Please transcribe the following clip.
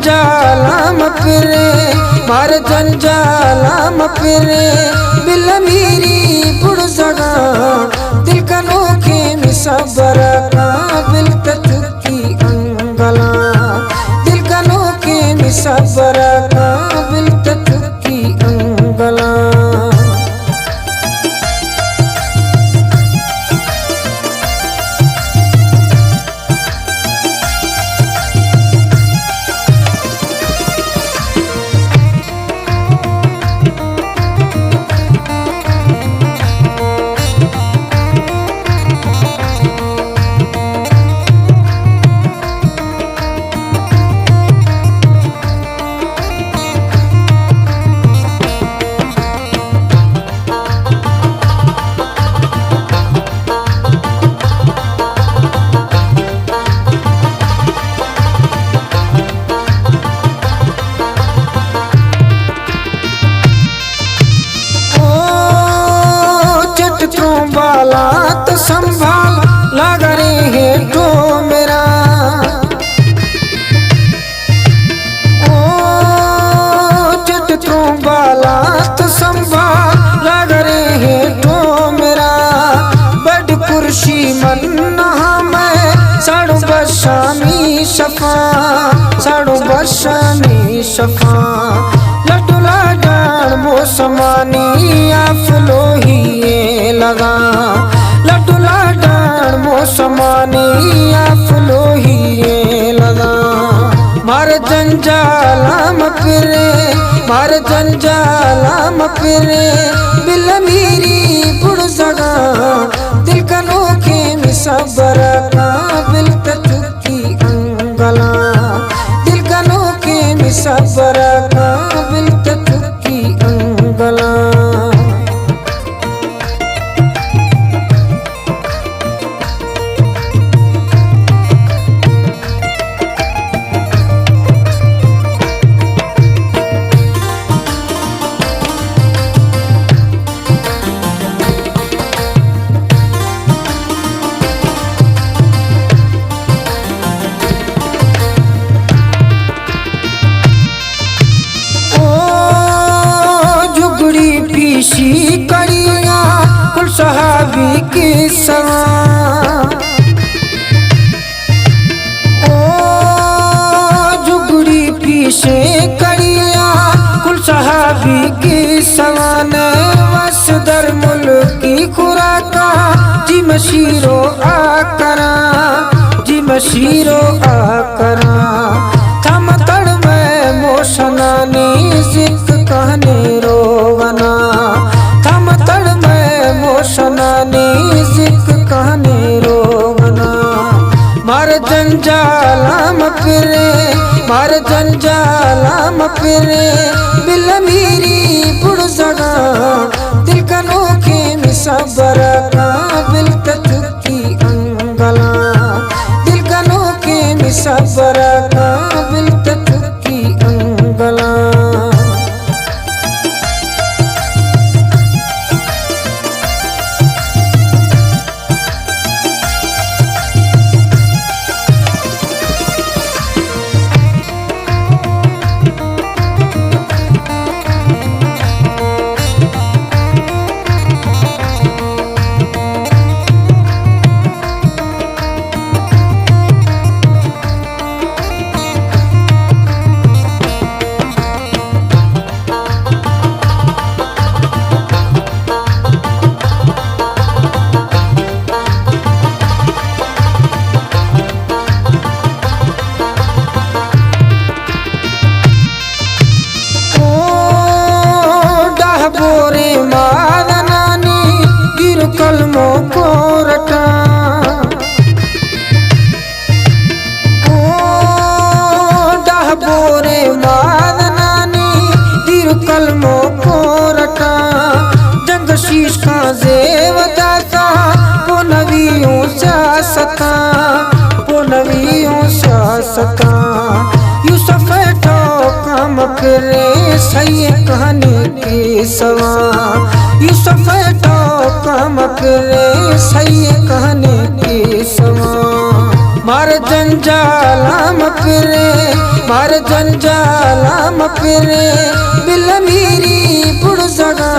जंजाल फिरे मार जंजाल फिरे बिल मेरी बुड़ जगा दिल का नोखे मिसबर का बिल चुकी अंगला दिल का नोखे मिसबर का बिल चुकी अंगला वाला तो संभाल लग रहे हैं तो मेरा ओ चिट्ठों वाला तो संभाल लग रहे हैं तो मेरा बड़ कुर्सी मन्ना मैं साड़ू बशामी शफा साड़ू बशामी शफा लड्डू लाडान मौसमानी आफलो ही लगा लड्डू लाडान मौसमानी आफलो ही लगा मार जंजाल फिरे मार जंजाल फिरे बिल मेरी बुड़ जगा दिल का नोखे मिसबर का बिल चुकी अंगला दिल का नोखे मिसबर का बिल चुकी अंगला पीसी कड़िया कुल सहाबी की सवा ओ जुगड़ी पीसे कड़िया कुल सहाबी की सवान वसदर मुल्क की खुराका जी मशीरो आकरा जी मशीरो आकरा थम तड़ में मोशनानी जिक कहने रोवना थम तड़ में मोशनानी जिक कहने रोवना मार जंजाल फिरे मार जंजाल फिरे बिल मेरी बुड़ जगा दिल का नोखे मिसबर का बिल चुकी अंगला दिल का नोखे मिसबर का बिल चुकी अंगला बोरे मादनानी गिर कलमो को रटा ओ डाह बोरे मादनानी गिर कलमो को रटा जंग शीश का जेव दाता वो नवियों सा सका वो नवियों सा सका यूसुफ तो काम करे सही कहानी की सवा यूसुफ तो काम करे सही कहानी की सवा मार जंजाल फिरे मार जंजालाम फिरे बिल मीरी पुड़ सगा